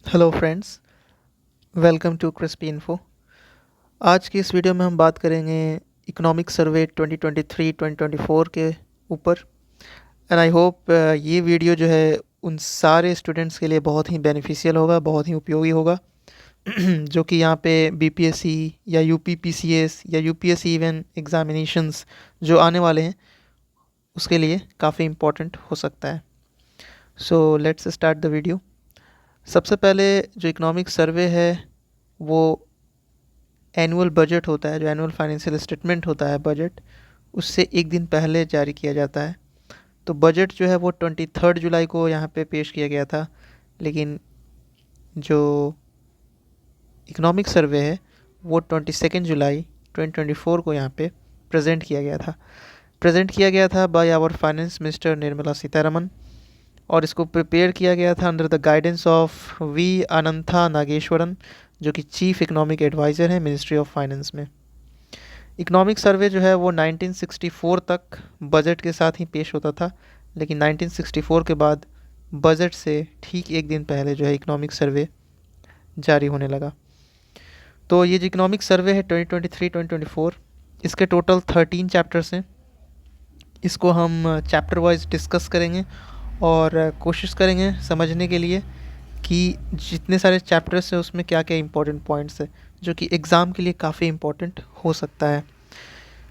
Hello friends, welcome to crispy info. आज की इस वीडियो में हम बात करेंगे इकोनॉमिक सर्वे 2023-2024 के ऊपर। एंड आई होप ये वीडियो जो है उन सारे स्टूडेंट्स के लिए बहुत ही बेनिफिशियल होगा, बहुत ही उपयोगी होगा जो कि यहाँ पे बीपीएससी या यूपीपीसीएस या यूपीएससी इवन एग्जामिनेशंस जो आने वाले हैं उसके लिए काफ़ी इम्पोर्टेंट हो सकता है। So let's start the video. सबसे पहले जो इकोनॉमिक सर्वे है वो एनुअल बजट होता है, जो एनुअल फाइनेंशियल स्टेटमेंट होता है बजट, उससे एक दिन पहले जारी किया जाता है। तो बजट जो है वो 23 जुलाई को यहाँ पे पेश किया गया था, लेकिन जो इकोनॉमिक सर्वे है वो 22 जुलाई 2024 को यहाँ पे प्रेजेंट किया गया था by our finance minister Nirmala Sitharaman. और इसको प्रिपेयर किया गया था under the guidance of V Anantha Nageswaran, जो कि चीफ इकोनॉमिक एडवाइज़र हैं मिनिस्ट्री ऑफ फाइनेंस में। इकोनॉमिक सर्वे जो है वो 1964 तक बजट के साथ ही पेश होता था, लेकिन 1964 के बाद बजट से ठीक एक दिन पहले जो है इकोनॉमिक सर्वे जारी होने लगा। तो ये जो इकोनॉमिक सर्वे है 2023-2024, इसके टोटल 13 चैप्टर्स हैं। इसको हम चैप्टर वाइज डिस्कस करेंगे और कोशिश करेंगे समझने के लिए कि जितने सारे चैप्टर्स हैं उसमें क्या क्या इंपॉर्टेंट पॉइंट्स है जो कि एग्ज़ाम के लिए काफ़ी इंपॉर्टेंट हो सकता है।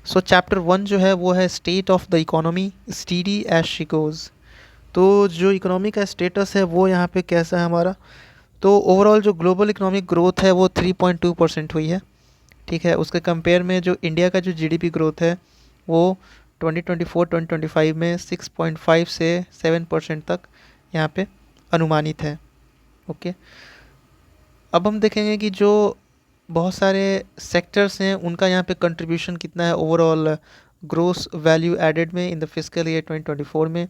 सो चैप्टर 1 जो है वो है state of the economy steady as she goes. तो जो इकोनॉमी का स्टेटस है वो यहाँ पे कैसा है हमारा। तो ओवरऑल जो ग्लोबल इकोनॉमिक ग्रोथ है वो 3.2% हुई है। ठीक है, उसके कंपेयर में जो इंडिया का जो जीडीपी ग्रोथ है वो 2024-2025 में 6.5 से 7% तक यहाँ पे अनुमानित है। ओके, अब हम देखेंगे कि जो बहुत सारे सेक्टर्स हैं उनका यहाँ पे कंट्रीब्यूशन कितना है ओवरऑल ग्रोस वैल्यू एडेड में इन द फिस्कल ईयर 2024 में।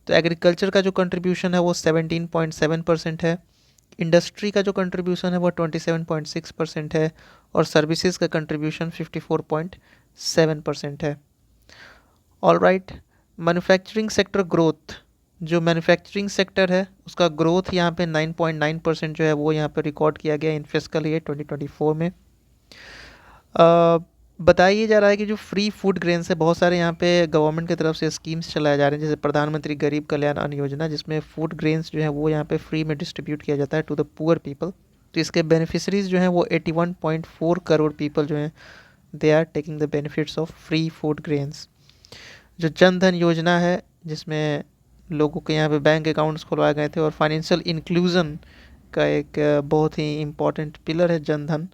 तो एग्रीकल्चर का जो कंट्रीब्यूशन है वो 17.7% है, इंडस्ट्री का जो कंट्रीब्यूशन है वो 27.6% है, और सर्विसेज का कंट्रीब्यूशन 54.7% है। All right, manufacturing sector growth, जो मैन्युफैक्चरिंग सेक्टर है उसका ग्रोथ यहाँ पे 9.9% जो है वो यहाँ पे रिकॉर्ड किया गया इन फिस्कल ईयर 2024 में। बताया जा रहा है कि जो फ्री फूड ग्रेन्स है, बहुत सारे यहाँ पे गवर्नमेंट की तरफ से स्कीम्स चलाए जा रहे हैं, जैसे प्रधानमंत्री गरीब कल्याण अन्न योजना, जिसमें फूड ग्रेन्स जो है वो यहाँ पे फ्री में डिस्ट्रीब्यूट किया जाता है टू द पुअर पीपल। तो इसके बेनिफिशरीज जो हैं वो 81.4 करोड़ पीपल जो हैं they are taking the benefits of free food grains. जो जन धन योजना है, जिसमें लोगों के यहाँ पे बैंक अकाउंट्स खुलवाए गए थे, और फाइनेंशियल इंक्लूजन का एक बहुत ही इम्पॉर्टेंट पिलर है जन धन।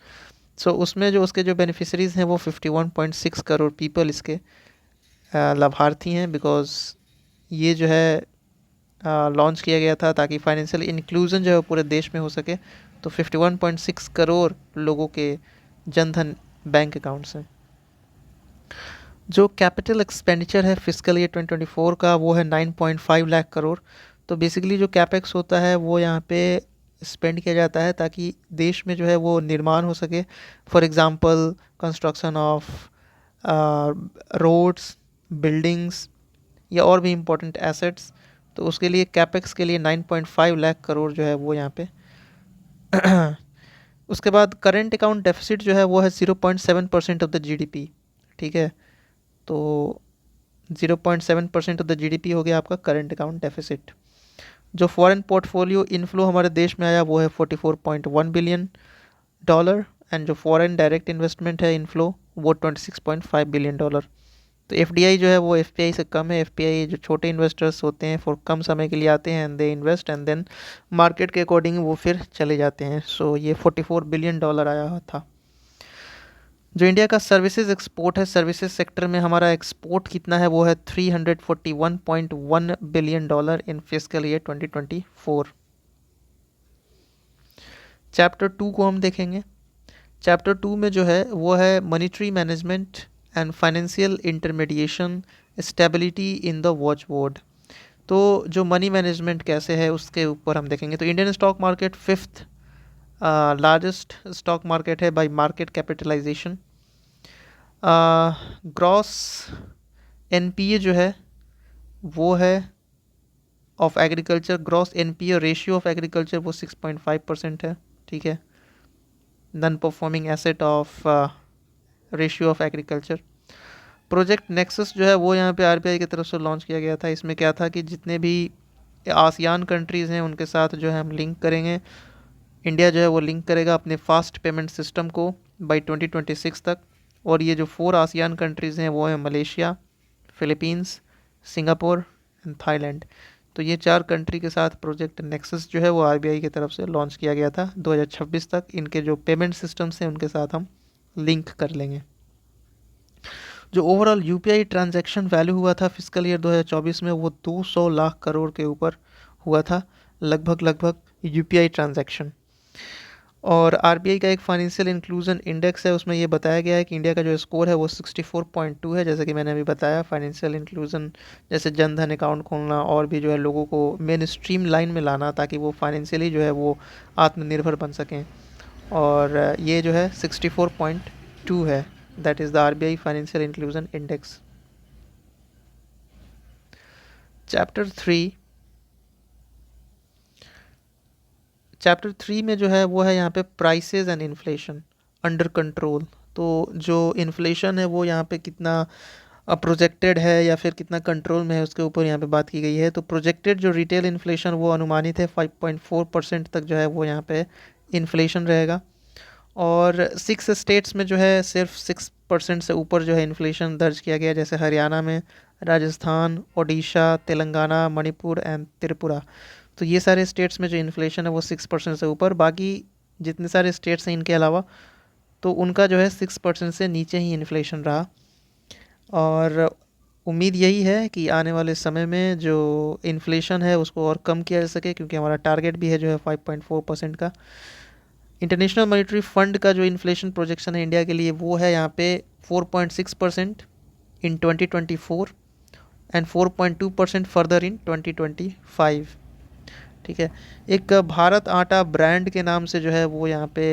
सो उसमें जो उसके जो बेनिफिशरीज़ हैं वो 51.6 करोड़ पीपल इसके लाभार्थी हैं, बिकॉज ये जो है लॉन्च किया गया था ताकि फाइनेंशियल इंक्लूजन जो है पूरे देश में हो सके। तो 51.6 करोड़ लोगों के जन धन बैंक अकाउंट्स हैं। जो कैपिटल एक्सपेंडिचर है फिस्कल ईयर 2024 का वो है 9.5 लाख करोड़। तो बेसिकली जो कैपेक्स होता है वो यहाँ पे स्पेंड किया जाता है ताकि देश में जो है वो निर्माण हो सके। For example construction of roads, buildings या और भी इम्पोर्टेंट एसेट्स। तो उसके लिए कैपेक्स के लिए 9.5 लाख करोड़ जो है वो यहाँ पे उसके बाद करेंट अकाउंट डेफिसिट जो है वो है 0.7% ऑफ द जीडीपी। ठीक है, तो 0.7% ऑफ द जीडीपी हो गया आपका करंट अकाउंट डेफिसिट। जो फॉरेन पोर्टफोलियो इनफ्लो हमारे देश में आया वो है 44.1 बिलियन डॉलर, एंड जो फॉरेन डायरेक्ट इन्वेस्टमेंट है इनफ्लो वो 26.5 बिलियन डॉलर। तो एफडीआई जो है वो एफपीआई से कम है। एफपीआई जो छोटे इन्वेस्टर्स होते हैं फॉर कम समय के लिए आते हैं and they invest and then market के अकॉर्डिंग वो फिर चले जाते हैं। सो ये 44 बिलियन डॉलर आया था। जो इंडिया का सर्विसेज एक्सपोर्ट है, सर्विसेज सेक्टर में हमारा एक्सपोर्ट कितना है वो है 341.1 billion dollar in fiscal year 2024। Chapter 2 को हम देखेंगे। चैप्टर 2 में जो है वो है monetary management and financial intermediation stability in the watch board. तो जो मनी मैनेजमेंट कैसे है उसके ऊपर हम देखेंगे। तो Indian stock market 5th largest stock market है by market capitalization. Gross NPA जो है वो है of agriculture, gross NPA ratio of agriculture वो 6.5% है, ठीक है। Non performing asset of ratio of agriculture. Project nexus जो है वो यहाँ पे आरबीआई की तरफ से लॉन्च किया गया था। इसमें क्या था कि जितने भी आसियान कंट्रीज़ हैं उनके साथ जो है हम लिंक करेंगे, इंडिया जो है वो लिंक करेगा अपने फास्ट पेमेंट सिस्टम को बाई 2026 तक। और ये जो 4 आसियान कंट्रीज़ हैं वो हैं Malaysia, Philippines, Singapore and Thailand. तो ये 4 कंट्री के साथ प्रोजेक्ट नेक्सस जो है वो आरबीआई की तरफ से लॉन्च किया गया था। 2026 तक इनके जो पेमेंट सिस्टम्स हैं उनके साथ हम लिंक कर लेंगे। जो ओवरऑल यूपीआई ट्रांजैक्शन वैल्यू हुआ था फिजिकल ईयर 2024 में वो 200 लाख करोड़ के ऊपर हुआ था, लगभग यूपीआई ट्रांजैक्शन। और आरबीआई का एक फाइनेंशियल इंक्लूजन इंडेक्स है, उसमें ये बताया गया है कि इंडिया का जो स्कोर है वो 64.2 है। जैसे कि मैंने अभी बताया, फाइनेंशियल इंक्लूजन जैसे जन धन अकाउंट खोलना और भी जो है लोगों को मेन स्ट्रीम लाइन में लाना ताकि वो फाइनेंशियली जो है वो आत्मनिर्भर बन सकें। और ये जो है 64.2 है, that is the RBI financial inclusion index. Chapter 3 में जो है वो है यहाँ पे prices and inflation under control. तो जो इन्फ्लेशन है वो यहाँ पे कितना प्रोजेक्टेड है या फिर कितना कंट्रोल में है उसके ऊपर यहाँ पे बात की गई है। तो प्रोजेक्टेड जो रिटेल इन्फ्लेशन वो अनुमानित है 5.4% तक जो है वो यहाँ पे इन्फ्लेशन रहेगा। और 6 स्टेट्स में जो है सिर्फ 6% से ऊपर जो है इन्फ्लेशन दर्ज किया गया, जैसे हरियाणा में, राजस्थान, ओडिशा, तेलंगाना, मणिपुर एंड त्रिपुरा। तो ये सारे स्टेट्स में जो इन्फ्लेशन है वो 6% से ऊपर। बाकी जितने सारे स्टेट्स हैं इनके अलावा तो उनका जो है 6% से नीचे ही इन्फ्लेशन रहा। और उम्मीद यही है कि आने वाले समय में जो इन्फ्लेशन है उसको और कम किया जा सके, क्योंकि हमारा टारगेट भी है जो है 5.4% का। इंटरनेशनल मॉनेटरी फंड का जो इन्फ्लेशन प्रोजेक्शन है इंडिया के लिए वो है यहाँ पे 4.6% इन 2024 एंड 4.2% फर्दर इन 2025, ठीक है। एक भारत आटा ब्रांड के नाम से जो है वो यहाँ पे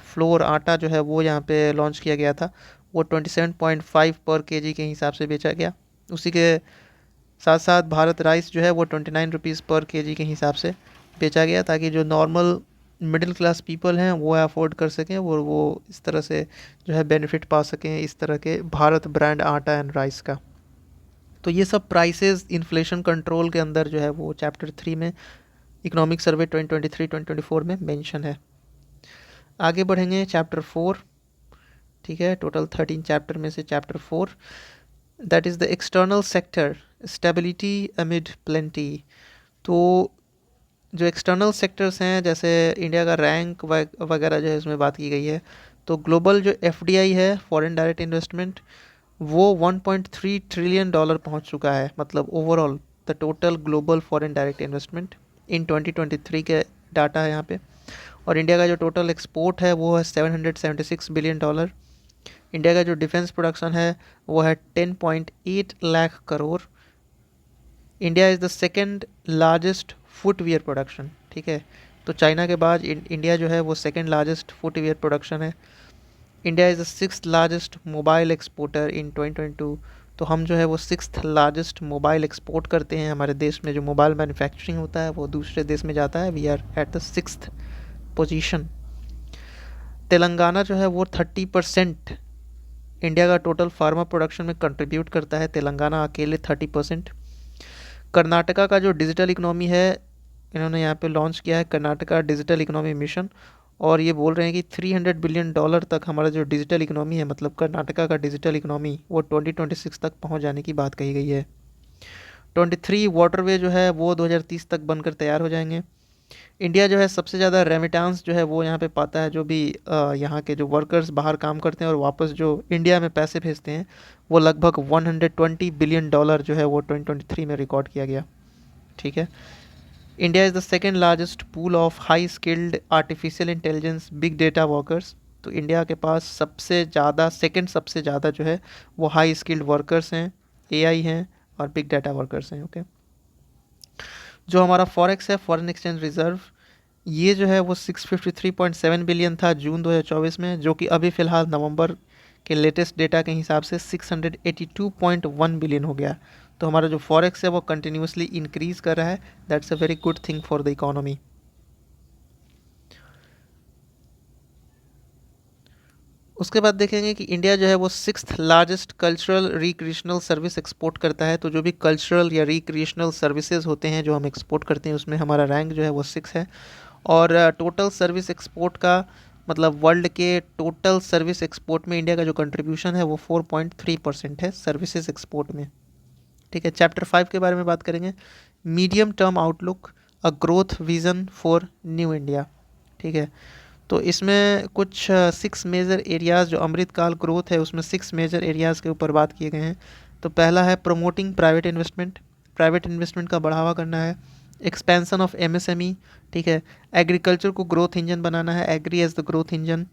फ्लोर आटा जो है वो यहाँ पे लॉन्च किया गया था। वो 27.5 पर केजी के हिसाब से बेचा गया। उसी के साथ साथ भारत राइस जो है वो 29 रुपीज़ पर केजी के हिसाब से बेचा गया, ताकि जो नॉर्मल मिडिल क्लास पीपल हैं वो अफोर्ड कर सकें और वो इस तरह से जो है बेनिफिट पा सकें इस तरह के भारत ब्रांड आटा एंड राइस का। तो ये सब प्राइसेस इन्फ्लेशन कंट्रोल के अंदर जो है वो चैप्टर 3 में इकोनॉमिक सर्वे 2023-2024 में मेंशन है। आगे बढ़ेंगे चैप्टर 4, ठीक है। टोटल 13 चैप्टर में से chapter 4 that is the external sector stability amid plenty. तो जो एक्सटर्नल सेक्टर्स हैं जैसे इंडिया का रैंक वगैरह जो है इसमें बात की गई है। तो ग्लोबल जो एफडीआई है, फॉरेन डायरेक्ट इन्वेस्टमेंट, वो 1.3 ट्रिलियन डॉलर पहुंच चुका है। मतलब overall the total global foreign direct investment इन 2023 के डाटा है यहाँ पे। और इंडिया का जो टोटल एक्सपोर्ट है वो है 776 बिलियन डॉलर। इंडिया का जो डिफेंस प्रोडक्शन है वो है 10.8 lakh crore. India is the second largest footwear production, ठीक है। तो चाइना के बाद इंडिया जो है वो सेकेंड लार्जेस्ट फुटवियर प्रोडक्शन है। India is the 6th largest mobile exporter इन 2022। तो हम जो है वो 6th लार्जेस्ट मोबाइल एक्सपोर्ट करते हैं। हमारे देश में जो मोबाइल मैन्युफैक्चरिंग होता है वो दूसरे देश में जाता है। We are at the 6th position. Telangana जो है वो 30% इंडिया का टोटल फार्मा प्रोडक्शन में कंट्रीब्यूट करता है। तेलंगाना अकेले 30%। कर्नाटका का जो डिजिटल इकोनॉमी है इन्होंने यहाँ पे लॉन्च किया है, कर्नाटका डिजिटल इकोनॉमी मिशन। और ये बोल रहे हैं कि 300 बिलियन डॉलर तक हमारा जो डिजिटल इकोनॉमी है, मतलब कर्नाटका का डिजिटल इकोनॉमी, वो 2026 तक पहुंच जाने की बात कही गई है। 23 वाटरवे जो है वो 2030 तक बनकर तैयार हो जाएंगे। इंडिया जो है सबसे ज़्यादा रेमिटेंस जो है वो यहाँ पे पाता है। जो भी यहाँ के जो वर्कर्स बाहर काम करते हैं और वापस जो इंडिया में पैसे भेजते हैं, वो लगभग 120 बिलियन डॉलर जो है वो 2023 में रिकॉर्ड किया गया, ठीक है। India is the second largest pool of high skilled artificial intelligence big data workers. तो इंडिया के पास सबसे ज़्यादा, सेकेंड सबसे ज़्यादा जो है वो हाई स्किल्ड वर्कर्स हैं, एआई हैं और बिग डाटा वर्कर्स हैं, ओके। जो हमारा फॉरेक्स है, फॉरेन एक्सचेंज रिजर्व, ये जो है वो 653.7 बिलियन था जून 2024 में, जो कि अभी फ़िलहाल नवंबर के लेटेस्ट डेटा के हिसाब से 682.1 बिलियन हो गया। तो हमारा जो फॉरेक्स है वो कंटिन्यूसली इंक्रीज कर रहा है, that's a very good thing for the economy. उसके बाद देखेंगे कि इंडिया जो है वो 6th largest cultural recreational service export करता है। तो जो भी कल्चरल या रिक्रिएशनल सर्विसेज होते हैं जो हम एक्सपोर्ट करते हैं उसमें हमारा रैंक जो है वो 6 है। और टोटल सर्विस एक्सपोर्ट का मतलब वर्ल्ड के टोटल सर्विस एक्सपोर्ट में इंडिया का जो कंट्रीब्यूशन है वो 4.3% है सर्विसेज एक्सपोर्ट में। ठीक है, चैप्टर 5 के बारे में बात करेंगे, medium term outlook, a growth vision for new India. ठीक है, तो इसमें कुछ 6 मेजर एरियाज़ जो अमृतकाल ग्रोथ है उसमें 6 मेजर एरियाज़ के ऊपर बात किए गए हैं। तो पहला है प्रमोटिंग प्राइवेट इन्वेस्टमेंट का बढ़ावा करना है, एक्सपेंशन ऑफ एमएसएमई। ठीक है, एग्रीकल्चर को ग्रोथ इंजन बनाना है, agri as the growth engine.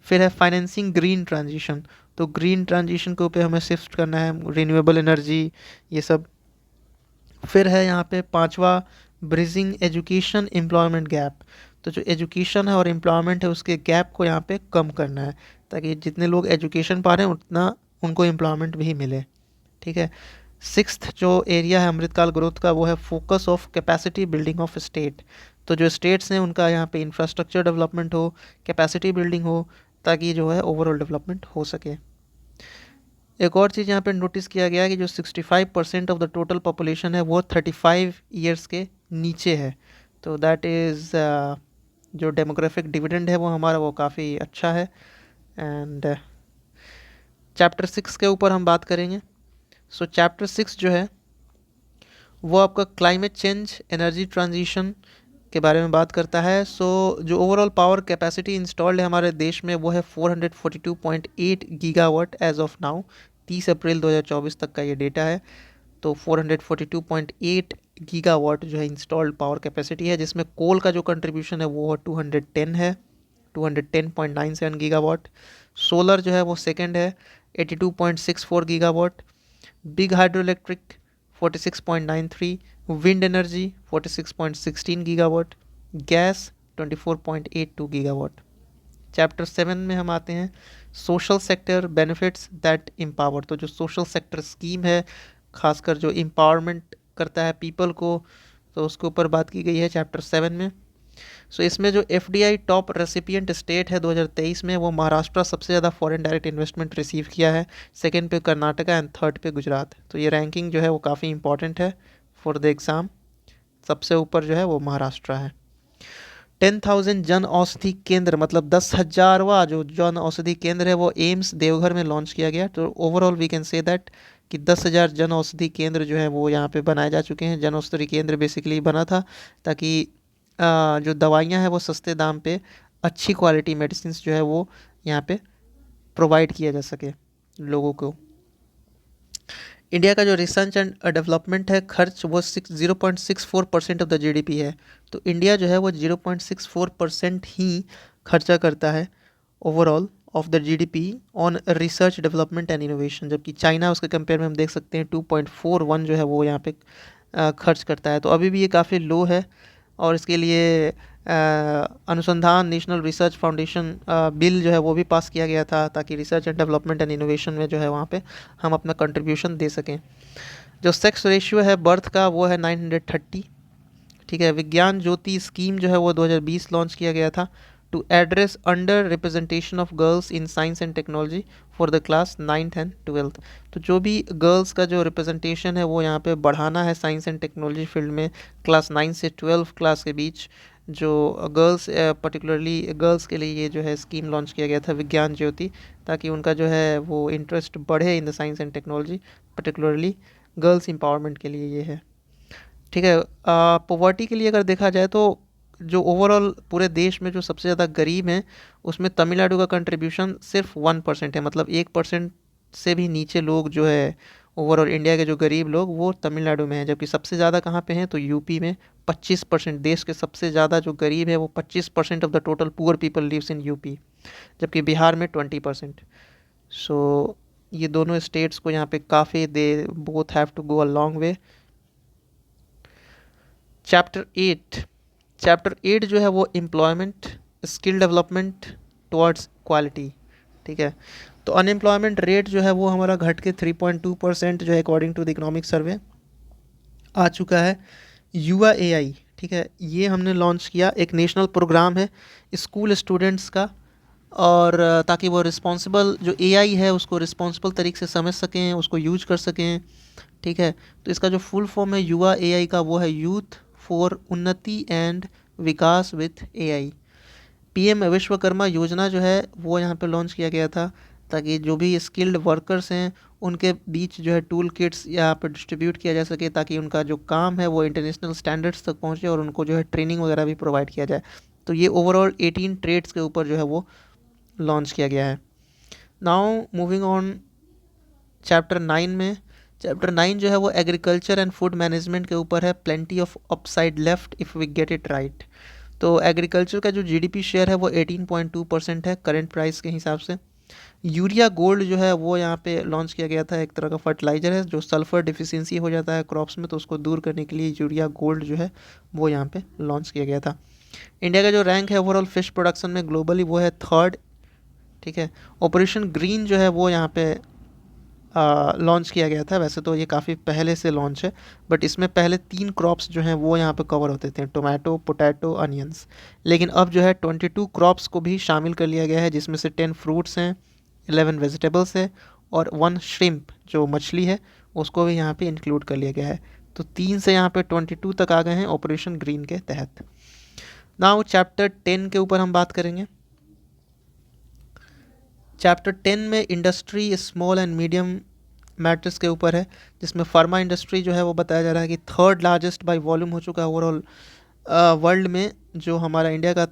फिर है फाइनेंसिंग ग्रीन ट्रांजिशन, तो ग्रीन ट्रांजिशन के ऊपर हमें शिफ्ट करना है, रिन्यूएबल एनर्जी ये सब। फिर है यहाँ पे पांचवा, ब्रिजिंग एजुकेशन एम्प्लॉयमेंट गैप, तो जो एजुकेशन है और एम्प्लॉयमेंट है उसके गैप को यहाँ पे कम करना है ताकि जितने लोग एजुकेशन पा रहे हैं उतना उनको एम्प्लॉयमेंट भी मिले। ठीक है, सिक्स्थ जो एरिया है अमृतकाल ग्रोथ का वो है focus of capacity building of state, तो जो स्टेट्स हैं उनका यहाँ पे इंफ्रास्ट्रक्चर डेवलपमेंट हो, कैपेसिटी बिल्डिंग हो, ताकि जो है ओवरऑल डेवलपमेंट हो सके। एक और चीज़ यहाँ पे नोटिस किया गया है कि जो 65% ऑफ द टोटल पॉपुलेशन है वो 35 ईयर्स के नीचे है, तो दैट इज़ जो डेमोग्राफिक डिविडेंड है वो हमारा वो काफ़ी अच्छा है। एंड चैप्टर 6 के ऊपर हम बात करेंगे। सो चैप्टर 6 जो है वो आपका क्लाइमेट चेंज एनर्जी ट्रांजिशन के बारे में बात करता है। सो जो ओवरऑल पावर कैपेसिटी इंस्टॉल्ड है हमारे देश में वो है 442.8 गीगावाट एज ऑफ नाउ, 30 अप्रैल 2024 तक का ये डेटा है। तो 442.8 गीगावाट जो है इंस्टॉल्ड पावर कैपेसिटी है, जिसमें कोल का जो कंट्रीब्यूशन है वो 210 है, 210.97 गीगावाट। सोलर जो है वो सेकंड है, 82.64 gigawatt. Big hydro electric 46.93, wind energy 46.16 gigawatt, gas 24.82 gigawatt. Chapter 7 में हम आते हैं social sector benefits that empower, तो जो सोशल सेक्टर स्कीम है खासकर जो एम्पावरमेंट करता है पीपल को, तो उसके ऊपर बात की गई है चैप्टर 7 में। सो इसमें जो एफडीआई टॉप रेसिपिएंट स्टेट है 2023 में वो महाराष्ट्र सबसे ज़्यादा फॉरेन डायरेक्ट इन्वेस्टमेंट रिसीव किया है, सेकंड पे कर्नाटका एंड थर्ड पे गुजरात। तो ये रैंकिंग जो है वो काफ़ी इंपॉर्टेंट है फॉर द एग्ज़ाम, सबसे ऊपर जो है वो महाराष्ट्र है। 10,000 जन औषधि केंद्र मतलब 10,000वां जो जन औषधि केंद्र है वो एम्स देवघर में लॉन्च किया गया। तो overall we can say that कि 10,000 जन औषधि केंद्र जो है वो यहाँ पे बनाए जा चुके हैं। जन औषधि केंद्र बेसिकली बना था ताकि जो दवाइयाँ हैं वो सस्ते दाम पे अच्छी क्वालिटी मेडिसिन जो है वो यहाँ पे प्रोवाइड किया जा सके लोगों को। इंडिया का जो रिसर्च एंड डेवलपमेंट है खर्च वो 0.64% ऑफ द जीडीपी है। तो इंडिया जो है वो 0.64% ही खर्चा करता है overall of the GDP on research development and innovation, जबकि चाइना उसके कंपेयर में हम देख सकते हैं 2.41 जो है वो यहाँ पे खर्च करता है। तो अभी भी ये काफ़ी लो है और इसके लिए अनुसंधान नेशनल रिसर्च फाउंडेशन बिल जो है वो भी पास किया गया था ताकि research and development and innovation में जो है वहाँ पे हम अपना कंट्रीब्यूशन दे सकें। जो सेक्स रेशियो है बर्थ का वो है 930। ठीक है, विज्ञान ज्योति स्कीम जो है वो 2020 लॉन्च किया गया था to address under representation of girls in science and technology for the class 9th and 12th। तो जो भी गर्ल्स का जो रिप्रेजेंटेशन है वो यहाँ पे बढ़ाना है साइंस एंड टेक्नोलॉजी फील्ड में क्लास 9 से 12 क्लास के बीच। जो गर्ल्स पर्टिकुलरली गर्ल्स के लिए ये जो है स्कीम लॉन्च किया गया था विज्ञान ज्योति, ताकि उनका जो है वो इंटरेस्ट बढ़े in the science and technology, particularly girls empowerment के लिए ये है। ठीक है, पॉवर्टी के लिए अगर देखा जाए तो जो ओवरऑल पूरे देश में जो सबसे ज़्यादा गरीब हैं उसमें तमिलनाडु का कंट्रीब्यूशन सिर्फ 1% है, मतलब 1% से भी नीचे लोग जो है ओवरऑल इंडिया के जो गरीब लोग वो तमिलनाडु में हैं। जबकि सबसे ज़्यादा कहाँ पे हैं तो यूपी में 25%, देश के सबसे ज़्यादा जो गरीब है वो 25% of the total poor people lives in UP, जबकि बिहार में 20%। सो ये दोनों स्टेट्स को यहाँ पे काफ़ी they both have to go a long way. Chapter 8 जो है वो employment skill development towards quality. ठीक है। तो अनएम्प्लॉयमेंट रेट जो है वो हमारा घट के 3.2% जो है according to the economic survey आ चुका है। युवा एआई, ठीक है, ये हमने लॉन्च किया, एक नेशनल प्रोग्राम है स्कूल स्टूडेंट्स का, और ताकि वो रिस्पॉन्सिबल जो एआई है उसको रिस्पॉन्सिबल तरीके से समझ सकें, उसको यूज कर सकें, ठीक है। तो इसका जो फुल फॉर्म है युवा एआई का वो है यूथ फॉर उन्नति and Vikas with AI. PM Vishwakarma योजना जो है वो यहाँ पे लॉन्च किया गया था, ताकि जो भी स्किल्ड वर्कर्स हैं उनके बीच जो है टूल किट्स यहाँ पे डिस्ट्रीब्यूट किया जा सके, ताकि उनका जो काम है वो इंटरनेशनल स्टैंडर्ड्स तक पहुँचे और उनको जो है ट्रेनिंग वगैरह भी प्रोवाइड किया जाए। तो ये ओवरऑल 18 ट्रेड्स के ऊपर जो है वो लॉन्च किया गया है। नाउ मूविंग ऑन चैप्टर 9 में, चैप्टर 9 जो है वो एग्रीकल्चर एंड फूड मैनेजमेंट के ऊपर है, plenty of upside left if we get it right. तो एग्रीकल्चर का जो जीडीपी शेयर है वो 18.2% है करंट प्राइस के हिसाब से। यूरिया गोल्ड जो है वो यहाँ पे लॉन्च किया गया था, एक तरह का फर्टिलाइज़र है जो सल्फ़र डिफिशियंसी हो जाता है क्रॉप्स में, तो उसको दूर करने के लिए यूरिया गोल्ड जो है वो यहाँ पे लॉन्च किया गया था। इंडिया का जो रैंक है ओवरऑल फिश प्रोडक्शन में ग्लोबली वो है 3rd, ठीक है। ऑपरेशन ग्रीन जो है वो यहाँ पे लॉन्च किया गया था, वैसे तो ये काफ़ी पहले से लॉन्च है, बट इसमें पहले 3 क्रॉप्स जो हैं वो यहाँ पे कवर होते थे, टोमेटो, पोटैटो, अनियंस। लेकिन अब जो है 22 क्रॉप्स को भी शामिल कर लिया गया है, जिसमें से 10 फ्रूट्स हैं, 11 वेजिटेबल्स है और 1 श्रिम्प जो मछली है उसको भी यहाँ पे इंक्लूड कर लिया गया है। तो 3 से यहाँ पे 22 तक आ गए हैं ऑपरेशन ग्रीन के तहत। नाउ चैप्टर 10 के ऊपर हम बात करेंगे। चैप्टर 10 में industry small and medium matters के ऊपर है, जिसमें फार्मा इंडस्ट्री जो है वो बताया जा रहा है कि 3rd लार्जेस्ट बाय वॉल्यूम हो चुका है ओवरऑल वर्ल्ड में। जो हमारा इंडिया का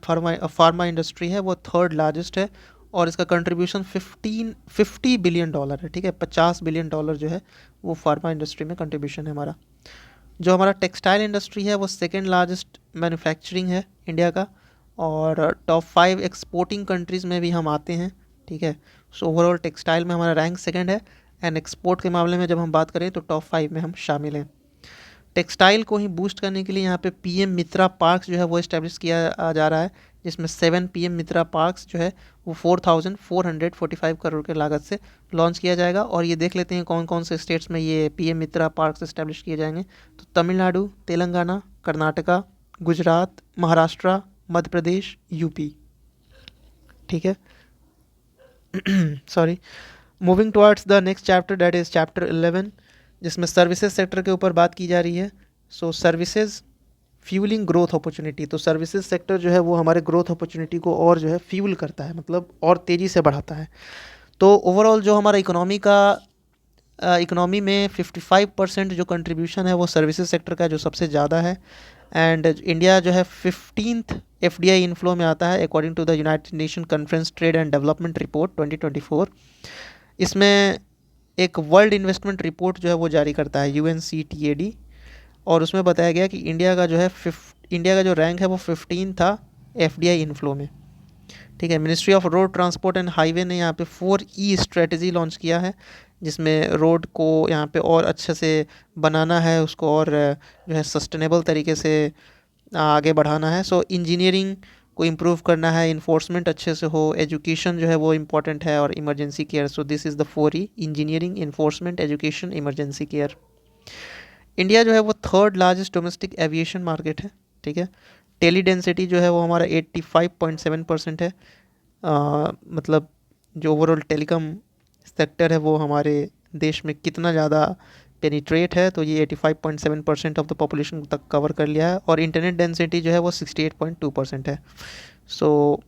फार्मा इंडस्ट्री है वो 3rd लार्जेस्ट है और इसका कंट्रीब्यूशन 50 बिलियन डॉलर है, ठीक है। 50 बिलियन डॉलर जो है वो फार्मा इंडस्ट्री में कंट्रीब्यूशन है हमारा। जो हमारा टेक्सटाइल इंडस्ट्री है वो 2nd लार्जेस्ट मैन्युफैक्चरिंग है इंडिया का, और टॉप 5 एक्सपोर्टिंग कंट्रीज़ में भी हम आते हैं, ठीक है। सो ओवरऑल टेक्सटाइल में हमारा रैंक 2nd है, एंड एक्सपोर्ट के मामले में जब हम बात करें तो टॉप 5 में हम शामिल हैं। टेक्सटाइल को ही बूस्ट करने के लिए यहाँ पे पीएम मित्रा पार्क्स जो है वो इस्टेब्लिश किया जा रहा है, जिसमें 7 पीएम मित्रा पार्क्स जो है वो 4,445 करोड़ के लागत से लॉन्च किया जाएगा। और ये देख लेते हैं कौन कौन से स्टेट्स में ये पीएम मित्रा पार्क्स इस्टेब्लिश किए जाएंगे। तो तमिलनाडु, तेलंगाना, कर्नाटका, गुजरात, महाराष्ट्र, मध्य प्रदेश, यूपी, ठीक है। Sorry. Moving towards the next chapter, that is chapter 11, जिसमें सर्विसेज सेक्टर के ऊपर बात की जा रही है। So services fuelling growth opportunity. तो सर्विसेज सेक्टर जो है वो हमारे ग्रोथ अपॉर्चुनिटी को और जो है फ्यूल करता है, मतलब और तेज़ी से बढ़ाता है। तो ओवरऑल जो हमारा इकोनॉमी में 55% जो कंट्रीब्यूशन है वो सर्विसेज सेक्टर का जो सबसे ज़्यादा है। एंड इंडिया जो है 15th एफडीआई इनफ्लो में आता है according to the United Nation conference trade and development report 2024। इसमें एक वर्ल्ड इन्वेस्टमेंट रिपोर्ट जो है वो जारी करता है UNCTAD, और उसमें बताया गया कि इंडिया का जो रैंक है वो 15 था एफडीआई इनफ्लो में, ठीक है। Ministry of road transport and highway ने यहाँ पे 4E स्ट्रेटजी लॉन्च किया है, जिसमें रोड को यहाँ पे और अच्छे से बनाना है, उसको और जो है सस्टेनेबल तरीके से आगे बढ़ाना है। सो इंजीनियरिंग को इम्प्रूव करना है, इन्फोर्समेंट अच्छे से हो, एजुकेशन जो है वो इम्पॉर्टेंट है, और emergency care. So this is the 4E: engineering, enforcement, education, emergency care. India जो है वो 3rd largest domestic aviation market है, ठीक है। टेली डेंसिटी जो है वो हमारा 85.7% है। मतलब जो ओवरऑल टेलीकॉम सेक्टर है वो हमारे देश में कितना ज़्यादा पेनिट्रेट है, तो ये 85.7% ऑफ द पॉपुलेशन तक कवर कर लिया है। और इंटरनेट डेंसिटी जो है वो 68.2% है। सो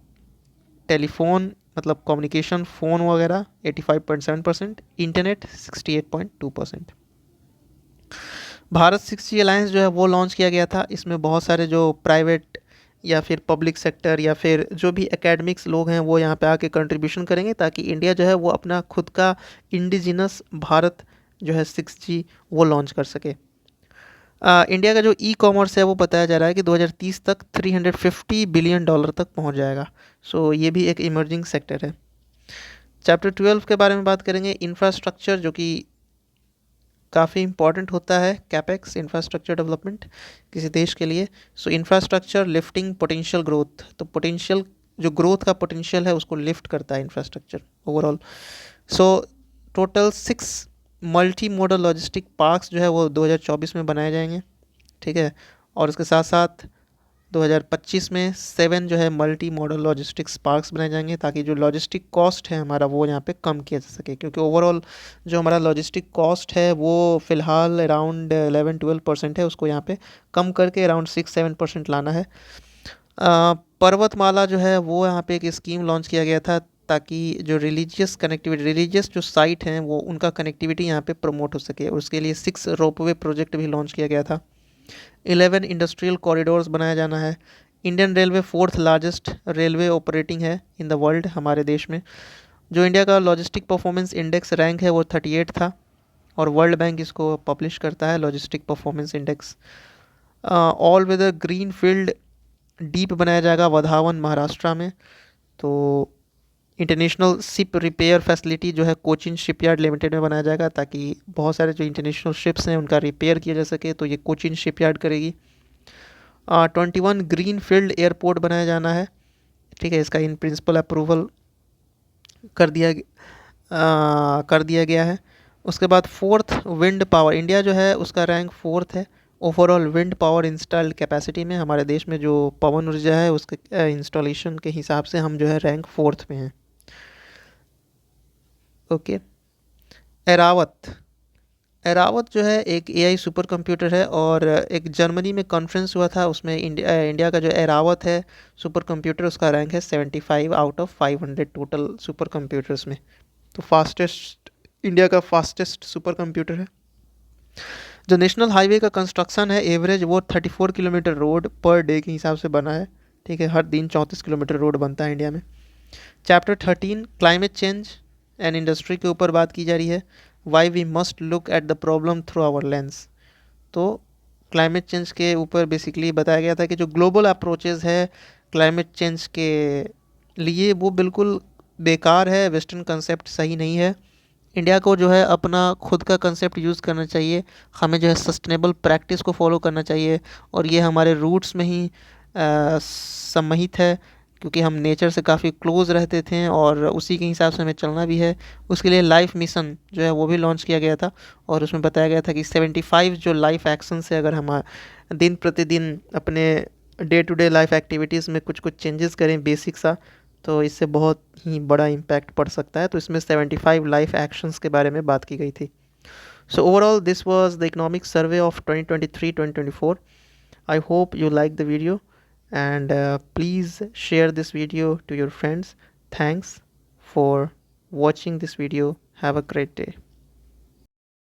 टेलीफोन मतलब कम्युनिकेशन फ़ोन वगैरह 85.7%, इंटरनेट 68.2%। भारत 6G अलायंस जो है वो लॉन्च किया गया था। इसमें बहुत सारे जो प्राइवेट या फिर पब्लिक सेक्टर या फिर जो भी एकेडमिक्स लोग हैं वो यहाँ पे आके कंट्रीब्यूशन करेंगे, ताकि इंडिया जो है वो अपना खुद का इंडिजिनस भारत जो है 6G वो लॉन्च कर सके। इंडिया का जो ई कॉमर्स है वो बताया जा रहा है कि 2030 तक $350 बिलियन तक पहुँच जाएगा। सो ये भी एक इमर्जिंग सेक्टर है। चैप्टर 12 के बारे में बात करेंगे, इंफ्रास्ट्रक्चर, जो कि काफ़ी इंपॉर्टेंट होता है, कैपेक्स इंफ्रास्ट्रक्चर डेवलपमेंट किसी देश के लिए। सो इंफ्रास्ट्रक्चर लिफ्टिंग पोटेंशियल ग्रोथ। तो पोटेंशियल जो ग्रोथ का पोटेंशियल है उसको लिफ्ट करता है infrastructure overall. So total 6 multi modal logistic parks जो है वो 2024 में बनाए जाएंगे, ठीक है। और उसके साथ साथ 2025 में 7 जो है मल्टी मॉडल लॉजिस्टिक्स पार्क्स बनाए जाएंगे, ताकि जो लॉजिस्टिक कॉस्ट है हमारा वो यहाँ पे कम किया जा सके, क्योंकि ओवरऑल जो हमारा लॉजिस्टिक कॉस्ट है वो फ़िलहाल अराउंड 11-12% है, उसको यहाँ पे कम करके अराउंड 6-7% लाना है। पर्वतमाला जो है वो यहाँ पे एक स्कीम लॉन्च किया गया था, ताकि जो रिलीजियस जो साइट हैं वो उनका कनेक्टिविटी यहाँ पे प्रमोट हो सके, और उसके लिए 6 रोपवे प्रोजेक्ट भी लॉन्च किया गया था। 11 इंडस्ट्रियल कॉरिडोर्स बनाया जाना है। Indian railway 4th largest railway operating है इन द वर्ल्ड हमारे देश में। जो इंडिया का लॉजिस्टिक परफॉर्मेंस इंडेक्स रैंक है वो 38 था, और वर्ल्ड बैंक इसको पब्लिश करता है logistic performance index. All weather green field deep बनाया जाएगा वधावन महाराष्ट्र में। तो इंटरनेशनल शिप रिपेयर फैसिलिटी जो है कोचिन शिपयार्ड लिमिटेड में बनाया जाएगा, ताकि बहुत सारे जो इंटरनेशनल शिप्स हैं उनका रिपेयर किया जा सके, तो ये कोचिन शिपयार्ड करेगी। 21 ग्रीन फील्ड एयरपोर्ट बनाया जाना है, ठीक है। इसका इन प्रिंसिपल अप्रूवल कर दिया गया है। उसके बाद 4th विंड पावर, इंडिया जो है उसका रैंक 4th है overall wind power installed capacity में। हमारे देश में जो पवन ऊर्जा है उसके इंस्टॉलेशन के हिसाब से हम जो है रैंक 4th में हैं। ओके। एरावत एरावत जो है एक एआई सुपर कंप्यूटर है, और एक जर्मनी में कॉन्फ्रेंस हुआ था, उसमें इंडिया का जो एरावत है सुपर कंप्यूटर उसका रैंक है 75 out of 500 total super computers में। तो इंडिया का फास्टेस्ट सुपर कंप्यूटर है। जो नेशनल हाईवे का कंस्ट्रक्शन है एवरेज वो 34 किलोमीटर रोड पर डे के हिसाब से बना है, ठीक है। हर दिन 34 किलोमीटर रोड बनता है इंडिया में। Chapter 13 climate change and industry के ऊपर बात की जा रही है। Why we must look at the problem through our lens. तो क्लाइमेट चेंज के ऊपर बेसिकली बताया गया था कि जो ग्लोबल अप्रोचेस है क्लाइमेट चेंज के लिए वो बिल्कुल बेकार है, वेस्टर्न कंसेप्ट सही नहीं है। इंडिया को जो है अपना खुद का कंसेप्ट यूज़ करना चाहिए, हमें जो है सस्टेनेबल प्रैक्टिस को फॉलो करना चाहिए, और ये हमारे रूट्स में ही सम्महित है, क्योंकि हम नेचर से काफ़ी क्लोज रहते थे और उसी के हिसाब से हमें चलना भी है। उसके लिए लाइफ मिशन जो है वो भी लॉन्च किया गया था, और उसमें बताया गया था कि 75 जो लाइफ एक्शन से अगर हम दिन प्रतिदिन अपने day to day life activities में कुछ कुछ चेंजेस करें बेसिक सा, तो इससे बहुत ही बड़ा इम्पैक्ट पड़ सकता है। तो इसमें 75 लाइफ एक्शंस के बारे में बात की गई थी। So overall this was the economic survey of 2023-2024। I hope you like the video, and please share this video to your friends. Thanks for watching this video. Have a great day.